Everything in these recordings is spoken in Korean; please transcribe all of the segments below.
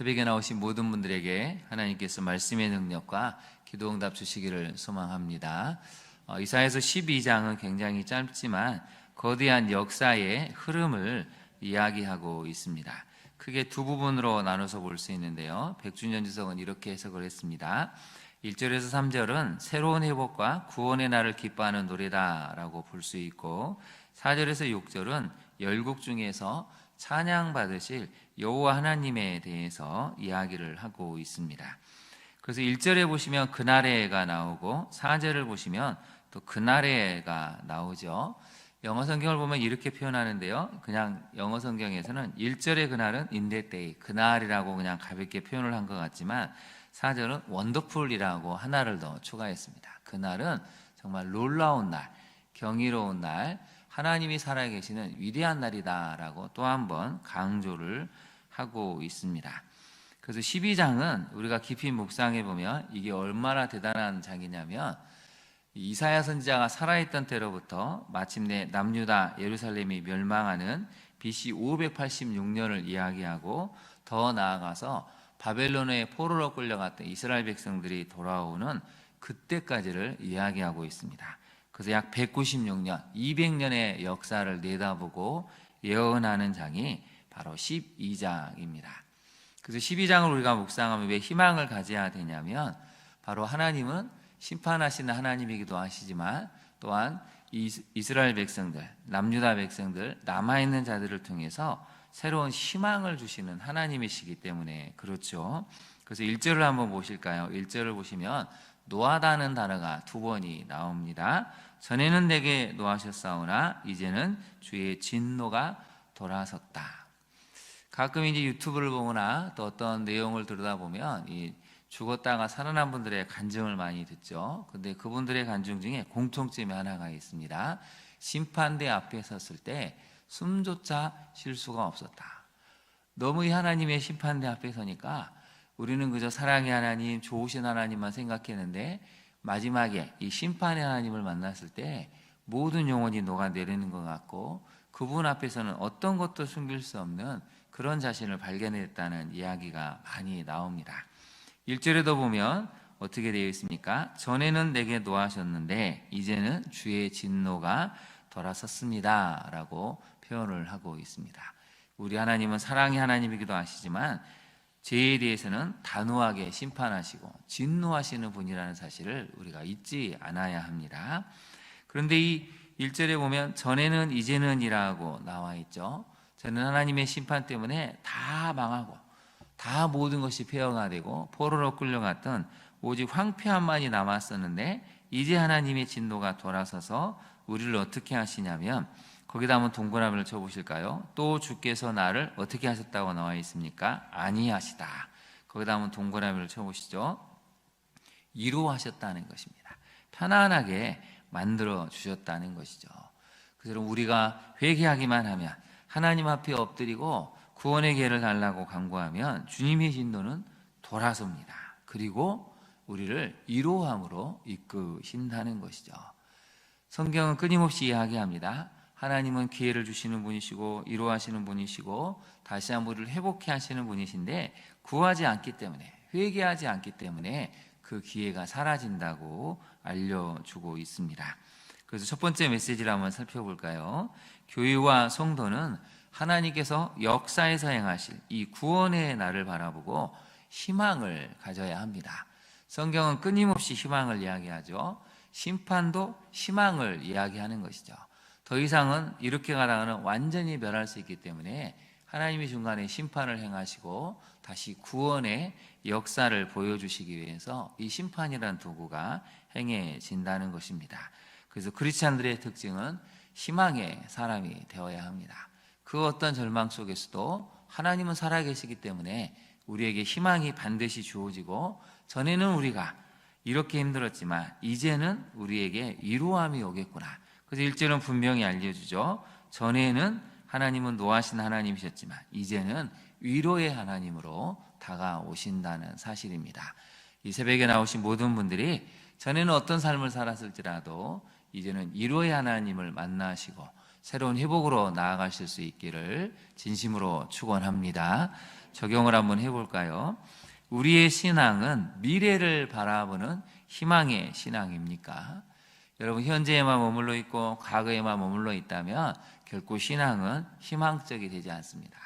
새벽에 나오신 모든 분들에게 하나님께서 말씀의 능력과 기도응답 주시기를 소망합니다. 이사야서 12장은 굉장히 짧지만 거대한 역사의 흐름을 이야기하고 있습니다. 크게 두 부분으로 나눠서 볼 수 있는데요. 백준연지석은 이렇게 해석을 했습니다. 1절에서 3절은 새로운 회복과 구원의 날을 기뻐하는 노래다라고 볼 수 있고, 4절에서 6절은 열국 중에서 찬양받으실 여호와 하나님에 대해서 이야기를 하고 있습니다. 그래서 1절에 보시면 그날에가 나오고 4절을 보시면 또 그날에가 나오죠. 영어 성경을 보면 이렇게 표현하는데요. 그냥 영어 성경에서는 1절의 그날은 in that day, 그날이라고 그냥 가볍게 표현을 한 것 같지만 4절은 wonderful이라고 하나를 더 추가했습니다. 그날은 정말 놀라운 날, 경이로운 날, 하나님이 살아계시는 위대한 날이다라고 또 한 번 강조를 하고 있습니다. 그래서 12장은 우리가 깊이 묵상해 보면 이게 얼마나 대단한 장이냐면, 이사야 선지자가 살아있던 때로부터 마침내 남유다 예루살렘이 멸망하는 BC 586년을 이야기하고, 더 나아가서 바벨론의 포로로 끌려갔던 이스라엘 백성들이 돌아오는 그때까지를 이야기하고 있습니다. 그래서 약 196년, 200년의 역사를 내다보고 예언하는 장이 바로 12장입니다. 그래서 12장을 우리가 묵상하면 왜 희망을 가져야 되냐면, 바로 하나님은 심판하시는 하나님이기도 하시지만 또한 이스라엘 백성들, 남유다 백성들, 남아있는 자들을 통해서 새로운 희망을 주시는 하나님이시기 때문에 그렇죠. 그래서 1절을 한번 보실까요? 1절을 보시면 노하다는 단어가 두 번이 나옵니다. 전에는 내게 노하셨사오나 이제는 주의 진노가 돌아섰다. 가끔 이제 유튜브를 보거나 또 어떤 내용을 들여다보면 이 죽었다가 살아난 분들의 간증을 많이 듣죠. 근데 그분들의 간증 중에 공통점이 하나가 있습니다. 심판대 앞에 섰을 때 숨조차 쉴 수가 없었다. 너무 이 하나님의 심판대 앞에 서니까 우리는 그저 사랑의 하나님, 좋으신 하나님만 생각했는데, 마지막에 이 심판의 하나님을 만났을 때 모든 영혼이 녹아내리는 것 같고, 그분 앞에서는 어떤 것도 숨길 수 없는 그런 자신을 발견했다는 이야기가 많이 나옵니다. 1절에도 보면 어떻게 되어 있습니까? 전에는 내게 노하셨는데 이제는 주의 진노가 돌아섰습니다 라고 표현을 하고 있습니다. 우리 하나님은 사랑의 하나님이기도 하시지만 죄에 대해서는 단호하게 심판하시고 진노하시는 분이라는 사실을 우리가 잊지 않아야 합니다. 그런데 이 1절에 보면 전에는 이제는 이라고 나와 있죠. 저는 하나님의 심판 때문에 다 망하고 다 모든 것이 폐허가 되고 포로로 끌려갔던 오직 황폐함만이 남았었는데, 이제 하나님의 진노가 돌아서서 우리를 어떻게 하시냐면, 거기다 한번 동그라미를 쳐보실까요? 또 주께서 나를 어떻게 하셨다고 나와 있습니까? 아니하시다. 거기다 한번 동그라미를 쳐보시죠. 이루하셨다는 것입니다. 편안하게 만들어 주셨다는 것이죠. 그래서 우리가 회개하기만 하면, 하나님 앞에 엎드리고 구원의 기회를 달라고 간구하면 주님의 진노는 돌아섭니다. 그리고 우리를 이로함으로 이끄신다는 것이죠. 성경은 끊임없이 이야기합니다. 하나님은 기회를 주시는 분이시고 이로하시는 분이시고 다시 한번 우리를 회복해 하시는 분이신데, 구하지 않기 때문에, 회개하지 않기 때문에 그 기회가 사라진다고 알려주고 있습니다. 그래서 첫 번째 메시지를 한번 살펴볼까요? 교회와 성도는 하나님께서 역사에서 행하실 이 구원의 날을 바라보고 희망을 가져야 합니다. 성경은 끊임없이 희망을 이야기하죠. 심판도 희망을 이야기하는 것이죠. 더 이상은 이렇게 가다가는 완전히 멸할 수 있기 때문에 하나님이 중간에 심판을 행하시고 다시 구원의 역사를 보여주시기 위해서 이 심판이라는 도구가 행해진다는 것입니다. 그래서 크리스찬들의 특징은 희망의 사람이 되어야 합니다. 그 어떤 절망 속에서도 하나님은 살아계시기 때문에 우리에게 희망이 반드시 주어지고, 전에는 우리가 이렇게 힘들었지만 이제는 우리에게 위로함이 오겠구나. 그래서 1절은 분명히 알려주죠. 전에는 하나님은 노하신 하나님이셨지만 이제는 위로의 하나님으로 다가오신다는 사실입니다. 이 새벽에 나오신 모든 분들이 전에는 어떤 삶을 살았을지라도 이제는 위로의 하나님을 만나시고 새로운 회복으로 나아가실 수 있기를 진심으로 축원합니다. 적용을 한번 해볼까요? 우리의 신앙은 미래를 바라보는 희망의 신앙입니까? 여러분, 현재에만 머물러 있고 과거에만 머물러 있다면 결코 신앙은 희망적이 되지 않습니다.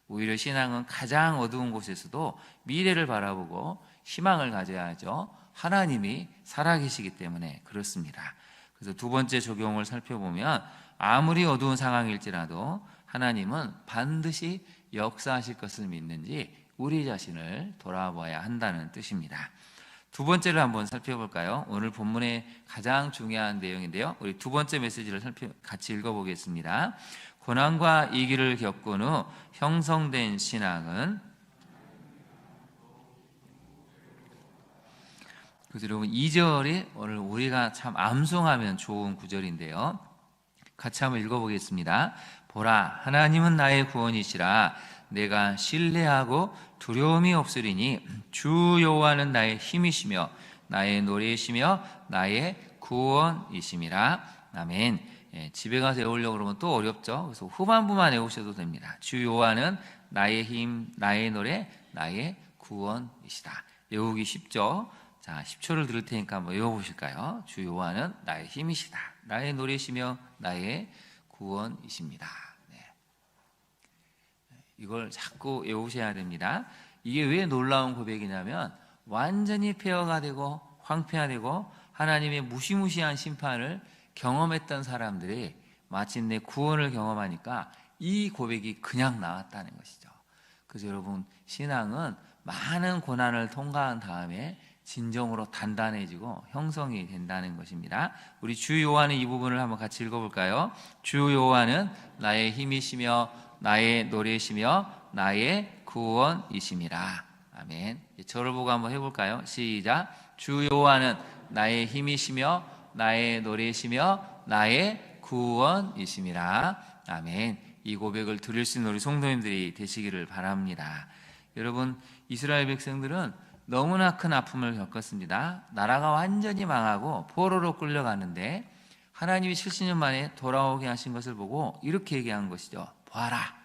오히려 신앙은 가장 어두운 곳에서도 미래를 바라보고 희망을 가져야 하죠. 하나님이 살아계시기 때문에 그렇습니다. 그래서 두 번째 적용을 살펴보면 아무리 어두운 상황일지라도 하나님은 반드시 역사하실 것을 믿는지 우리 자신을 돌아봐야 한다는 뜻입니다. 두 번째를 한번 살펴볼까요? 오늘 본문의 가장 중요한 내용인데요. 우리 두 번째 메시지를 같이 읽어보겠습니다. 고난과 위기를 겪은 후 형성된 신앙은, 그래서 여러분 2절이 오늘 우리가 참 암송하면 좋은 구절인데요. 같이 한번 읽어보겠습니다. 보라, 하나님은 나의 구원이시라. 내가 신뢰하고 두려움이 없으리니 주 여호와는 나의 힘이시며 나의 노래이시며 나의 구원이심이라. 아멘. 집에 가서 외우려고 그러면 또 어렵죠. 그래서 후반부만 외우셔도 됩니다. 주 여호와는 나의 힘, 나의 노래, 나의 구원이시다. 외우기 쉽죠. 자, 10초를 들을 테니까 한번 외워보실까요? 주 여호와는 나의 힘이시다. 나의 노래이시며 나의 구원이십니다. 이걸 자꾸 외우셔야 됩니다. 이게 왜 놀라운 고백이냐면 완전히 폐허가 되고 황폐화되고 하나님의 무시무시한 심판을 경험했던 사람들이 마침내 구원을 경험하니까 이 고백이 그냥 나왔다는 것이죠. 그래서 여러분, 신앙은 많은 고난을 통과한 다음에 진정으로 단단해지고 형성이 된다는 것입니다. 우리 주 여호와는 이 부분을 한번 같이 읽어볼까요? 주 여호와는 나의 힘이시며 나의 노래이시며 나의 구원이심이라. 아멘. 저를 보고 한번 해볼까요? 시작. 주 여호와는 나의 힘이시며 나의 노래이시며 나의 구원이심이라. 아멘. 이 고백을 들을 수 있는 우리 성도님들이 되시기를 바랍니다. 여러분, 이스라엘 백성들은 너무나 큰 아픔을 겪었습니다. 나라가 완전히 망하고 포로로 끌려가는데 하나님이 70년 만에 돌아오게 하신 것을 보고 이렇게 얘기한 것이죠. 보아라.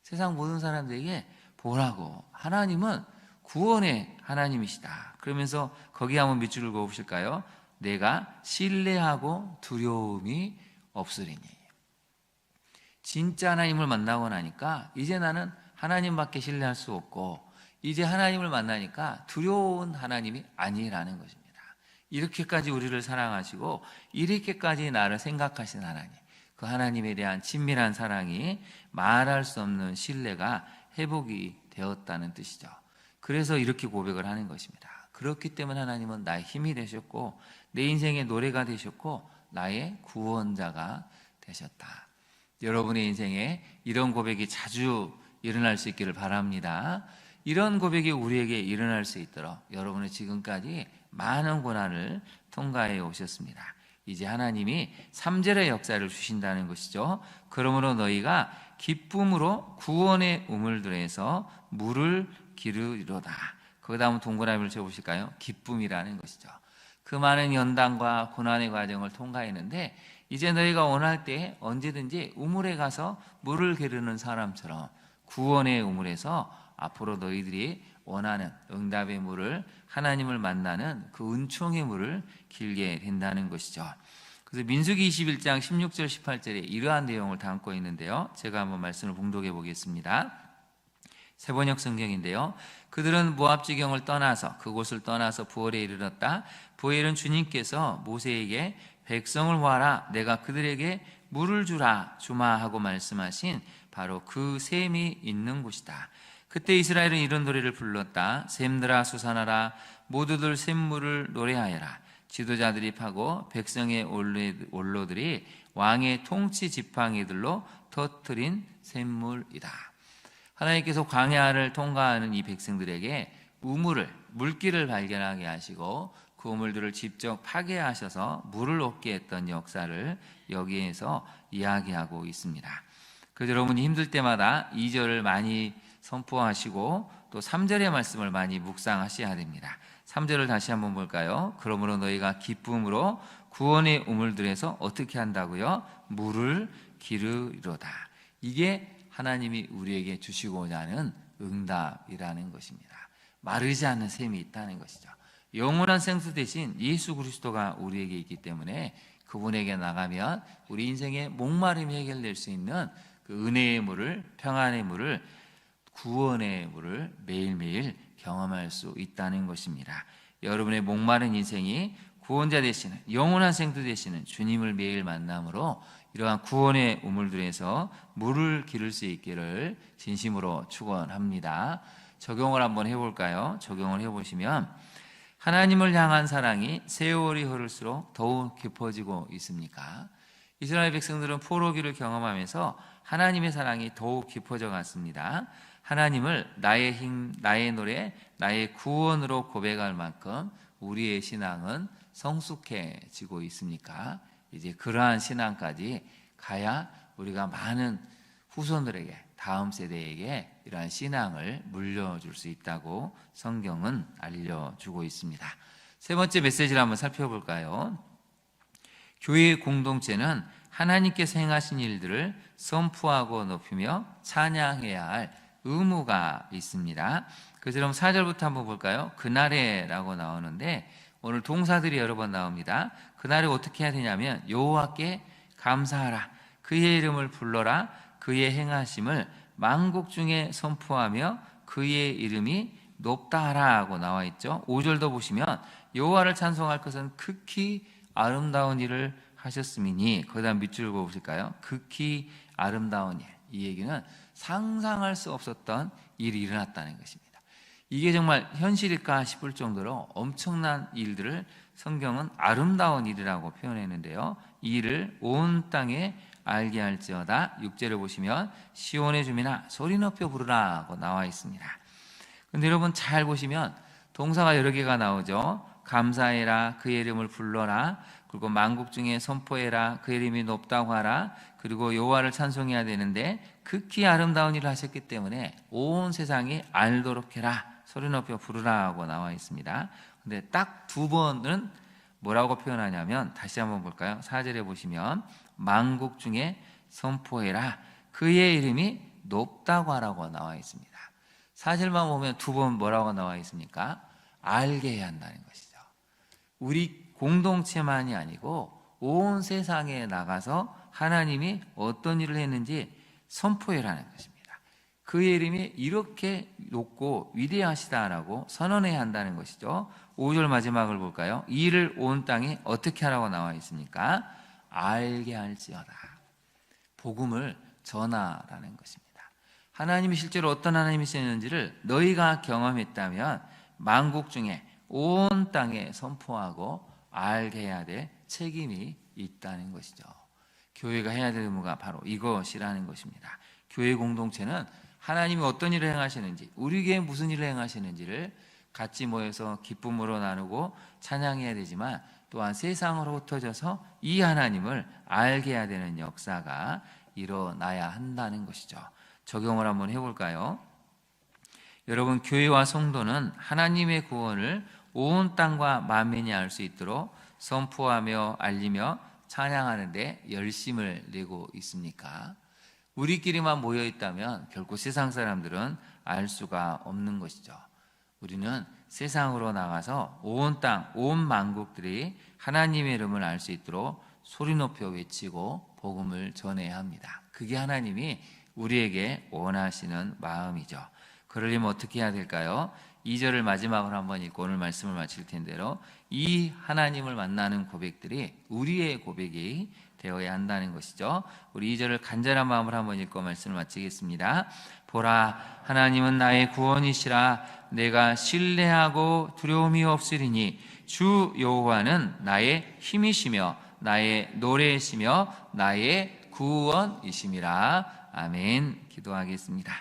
세상 모든 사람들에게 보라고. 하나님은 구원의 하나님이시다. 그러면서 거기 한번 밑줄을 그어보실까요? 내가 신뢰하고 두려움이 없으리니. 진짜 하나님을 만나고 나니까 이제 나는 하나님밖에 신뢰할 수 없고 이제 하나님을 만나니까 두려운 하나님이 아니라는 것입니다. 이렇게까지 우리를 사랑하시고 이렇게까지 나를 생각하신 하나님, 그 하나님에 대한 친밀한 사랑이 말할 수 없는 신뢰가 회복이 되었다는 뜻이죠. 그래서 이렇게 고백을 하는 것입니다. 그렇기 때문에 하나님은 나의 힘이 되셨고 내 인생의 노래가 되셨고 나의 구원자가 되셨다. 여러분의 인생에 이런 고백이 자주 일어날 수 있기를 바랍니다. 이런 고백이 우리에게 일어날 수 있도록 여러분은 지금까지 많은 고난을 통과해 오셨습니다. 이제 하나님이 3절의 역사를 주신다는 것이죠. 그러므로 너희가 기쁨으로 구원의 우물들에서 물을 기르리로다. 거기다 한번 동그라미를 쳐보실까요? 기쁨이라는 것이죠. 그 많은 연단과 고난의 과정을 통과했는데 이제 너희가 원할 때 언제든지 우물에 가서 물을 기르는 사람처럼 구원의 우물에서 앞으로 너희들이 원하는 응답의 물을, 하나님을 만나는 그 은총의 물을 길게 된다는 것이죠. 그래서 민수기 21장 16절 18절에 이러한 내용을 담고 있는데요. 제가 한번 말씀을 봉독해 보겠습니다. 세번역 성경인데요. 그들은 모압 지경을 떠나서 그곳을 떠나서 부엘에 이르렀다. 부엘은 주님께서 모세에게 백성을 모아라, 내가 그들에게 물을 주마 하고 말씀하신 바로 그 샘이 있는 곳이다. 그때 이스라엘은 이런 노래를 불렀다. 샘들아 솟아나라, 모두들 샘물을 노래하여라. 지도자들이 파고 백성의 원로들이 왕의 통치 지팡이들로 터뜨린 샘물이다. 하나님께서 광야를 통과하는 이 백성들에게 물길을 발견하게 하시고 그 우물들을 직접 파괴하셔서 물을 얻게 했던 역사를 여기에서 이야기하고 있습니다. 그래서 여러분이 힘들 때마다 2절을 많이 선포하시고 또 3절의 말씀을 많이 묵상하셔야 됩니다. 3절을 다시 한번 볼까요? 그러므로 너희가 기쁨으로 구원의 우물들에서 어떻게 한다고요? 물을 기르리로다. 이게 하나님이 우리에게 주시고자 하는 응답이라는 것입니다. 마르지 않는 셈이 있다는 것이죠. 영원한 생수 대신 예수 그리스도가 우리에게 있기 때문에 그분에게 나가면 우리 인생의 목마름이 해결될 수 있는 그 은혜의 물을, 평안의 물을, 구원의 물을 매일매일 경험할 수 있다는 것입니다. 여러분의 목마른 인생이 구원자 되시는, 영원한 생수 되시는 주님을 매일 만남으로 이러한 구원의 우물들에서 물을 기를 수 있기를 진심으로 축원합니다. 적용을 한번 해볼까요? 적용을 해보시면 하나님을 향한 사랑이 세월이 흐를수록 더욱 깊어지고 있습니까? 이스라엘 백성들은 포로기를 경험하면서 하나님의 사랑이 더욱 깊어져 갔습니다. 하나님을 나의 힘, 나의 노래, 나의 구원으로 고백할 만큼 우리의 신앙은 성숙해지고 있습니까? 이제 그러한 신앙까지 가야 우리가 많은 후손들에게, 다음 세대에게 이러한 신앙을 물려줄 수 있다고 성경은 알려주고 있습니다. 세 번째 메시지를 한번 살펴볼까요? 교회 공동체는 하나님께서 행하신 일들을 선포하고 높이며 찬양해야 할 의무가 있습니다. 그럼 4절부터 한번 볼까요? 그날에라고 나오는데 오늘 동사들이 여러 번 나옵니다. 그날에 어떻게 해야 되냐면 여호와께 감사하라, 그의 이름을 불러라, 그의 행하심을 만국 중에 선포하며 그의 이름이 높다 하라고 나와 있죠. 5절도 보시면 여호와를 찬송할 것은 극히 아름다운 일을 하셨음이니, 그 다음 밑줄 보실까요? 극히 아름다운 일. 이 얘기는 상상할 수 없었던 일이 일어났다는 것입니다. 이게 정말 현실일까 싶을 정도로 엄청난 일들을 성경은 아름다운 일이라고 표현했는데요. 이 일을 온 땅에 알게 할지어다. 6절을 보시면 시온의 주민아 소리 높여 부르라고 나와 있습니다. 근데 여러분 잘 보시면 동사가 여러 개가 나오죠. 감사해라, 그의 이름을 불러라, 그리고 만국 중에 선포해라, 그의 이름이 높다고 하라, 그리고 여호와를 찬송해야 되는데 극히 아름다운 일을 하셨기 때문에 온 세상이 알도록 해라, 소리 높여 부르라고 나와 있습니다. 근데 딱 두 번은 뭐라고 표현하냐면 다시 한번 볼까요? 4절에 보시면 만국 중에 선포해라, 그의 이름이 높다고 하라고 나와 있습니다. 4절만 보면 두 번 뭐라고 나와 있습니까? 알게 해야 한다는 것이죠. 우리 공동체만이 아니고 온 세상에 나가서 하나님이 어떤 일을 했는지 선포해라는 것입니다. 그의 이름이 이렇게 높고 위대하시다라고 선언해야 한다는 것이죠. 5절 마지막을 볼까요? 이 일을 온 땅에 어떻게 하라고 나와 있습니까? 알게 할지어다. 복음을 전하라는 것입니다. 하나님이 실제로 어떤 하나님이셨는지를 너희가 경험했다면 만국 중에 온 땅에 선포하고 알게 해야 될 책임이 있다는 것이죠. 교회가 해야 될 의무가 바로 이것이라는 것입니다. 교회 공동체는 하나님이 어떤 일을 행하시는지, 우리 교회에 무슨 일을 행하시는지를 같이 모여서 기쁨으로 나누고 찬양해야 되지만 또한 세상으로 흩어져서 이 하나님을 알게 해야 되는 역사가 일어나야 한다는 것이죠. 적용을 한번 해볼까요? 여러분, 교회와 성도는 하나님의 구원을 온 땅과 만민이 알 수 있도록 선포하며 알리며 찬양하는데 열심을 내고 있습니까? 우리끼리만 모여 있다면 결코 세상 사람들은 알 수가 없는 것이죠. 우리는 세상으로 나가서 온 땅, 온 만국들이 하나님의 이름을 알 수 있도록 소리 높여 외치고 복음을 전해야 합니다. 그게 하나님이 우리에게 원하시는 마음이죠. 그러려면 어떻게 해야 될까요? 2절을 마지막으로 한번 읽고 오늘 말씀을 마칠 텐데요. 이 하나님을 만나는 고백들이 우리의 고백이 되어야 한다는 것이죠. 우리 2절을 간절한 마음으로 한번 읽고 말씀을 마치겠습니다. 보라, 하나님은 나의 구원이시라. 내가 신뢰하고 두려움이 없으리니 주 여호와는 나의 힘이시며 나의 노래이시며 나의 구원이심이라. 아멘. 기도하겠습니다.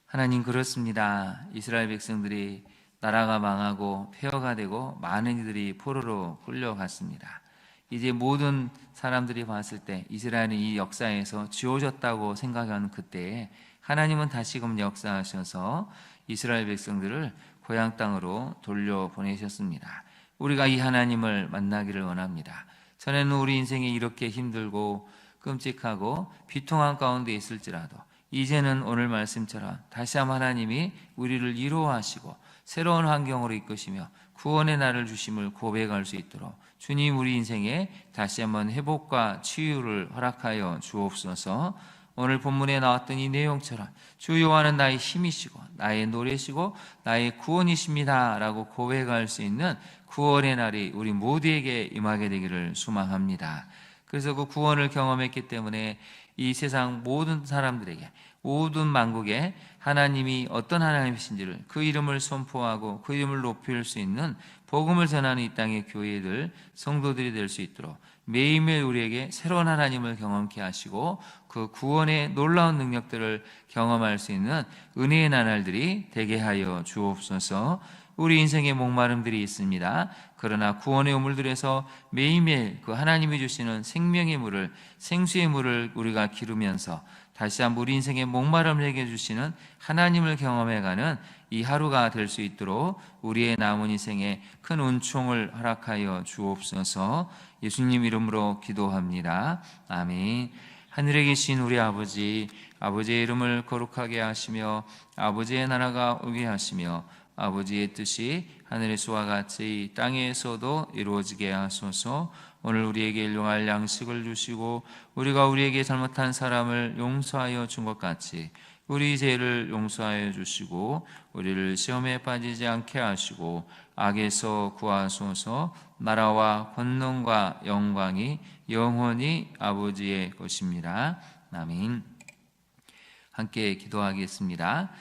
하나님, 그렇습니다. 이스라엘 백성들이 나라가 망하고 폐허가 되고 많은 이들이 포로로 끌려갔습니다. 이제 모든 사람들이 봤을 때 이스라엘은 이 역사에서 지워졌다고 생각하는 그때에 하나님은 다시금 역사하셔서 이스라엘 백성들을 고향 땅으로 돌려보내셨습니다. 우리가 이 하나님을 만나기를 원합니다. 전에는 우리 인생이 이렇게 힘들고 끔찍하고 비통한 가운데 있을지라도 이제는 오늘 말씀처럼 다시 한번 하나님이 우리를 위로하시고 새로운 환경으로 이끄시며 구원의 날을 주심을 고백할 수 있도록 주님 우리 인생에 다시 한번 회복과 치유를 허락하여 주옵소서. 오늘 본문에 나왔던 이 내용처럼 주 여호와는 나의 힘이시고 나의 노래시고 나의 구원이십니다 라고 고백할 수 있는 구원의 날이 우리 모두에게 임하게 되기를 소망합니다. 그래서 그 구원을 경험했기 때문에 이 세상 모든 사람들에게, 모든 만국에 하나님이 어떤 하나님이신지를, 그 이름을 선포하고 그 이름을 높일 수 있는 복음을 전하는 이 땅의 교회들, 성도들이 될 수 있도록 매일매일 우리에게 새로운 하나님을 경험케 하시고 그 구원의 놀라운 능력들을 경험할 수 있는 은혜의 나날들이 되게 하여 주옵소서. 우리 인생의 목마름들이 있습니다. 그러나 구원의 우물들에서 매일매일 그 하나님이 주시는 생명의 물을, 생수의 물을 우리가 기르면서 다시 한번 우리 인생의 목마름을 해결해 주시는 하나님을 경험해가는 이 하루가 될 수 있도록 우리의 남은 인생에 큰 은총을 허락하여 주옵소서. 예수님 이름으로 기도합니다. 아멘. 하늘에 계신 우리 아버지, 아버지의 이름을 거룩하게 하시며 아버지의 나라가 오게 하시며 아버지의 뜻이 하늘에서와 같이 땅에서도 이루어지게 하소서. 오늘 우리에게 일용할 양식을 주시고 우리가 우리에게 잘못한 사람을 용서하여 준 것 같이 우리 죄를 용서하여 주시고 우리를 시험에 빠지지 않게 하시고 악에서 구하소서. 나라와 권능과 영광이 영원히 아버지의 것입니다. 아멘. 함께 기도하겠습니다.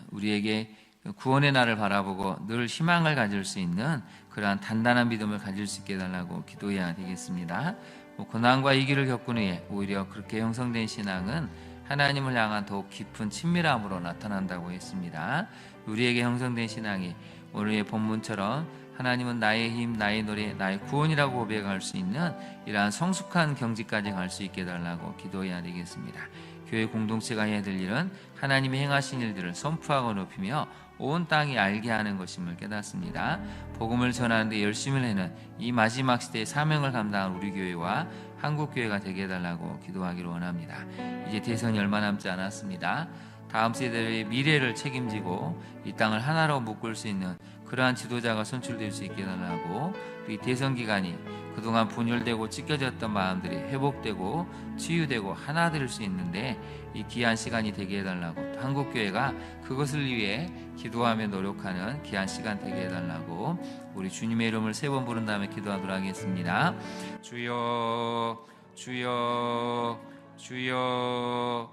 우리에게 구원의 날을 바라보고 늘 희망을 가질 수 있는 그러한 단단한 믿음을 가질 수 있게 해달라고 기도해야 되겠습니다. 고난과 위기를 겪은 후에 오히려 그렇게 형성된 신앙은 하나님을 향한 더욱 깊은 친밀함으로 나타난다고 했습니다. 우리에게 형성된 신앙이 오늘의 본문처럼 하나님은 나의 힘, 나의 노래, 나의 구원이라고 고백할 수 있는 이러한 성숙한 경지까지 갈 수 있게 해달라고 기도해야 되겠습니다. 교회 공동체가 해야 될 일은 하나님이 행하신 일들을 선포하고 높이며 온 땅이 알게 하는 것임을 깨닫습니다. 복음을 전하는데 열심을 해는 이 마지막 시대의 사명을 감당한 우리 교회와 한국교회가 되게 해달라고 기도하기를 원합니다. 이제 대선이 얼마 남지 않았습니다. 다음 세대의 미래를 책임지고 이 땅을 하나로 묶을 수 있는 그러한 지도자가 선출될 수 있게 해달라고, 이 대선 기간이 그동안 분열되고 찢겨졌던 마음들이 회복되고 치유되고 하나 될 수 있는데 이 귀한 시간이 되게 해달라고, 한국교회가 그것을 위해 기도하며 노력하는 귀한 시간 되게 해달라고 우리 주님의 이름을 3번 부른 다음에 기도하도록 하겠습니다. 주여 주여 주여.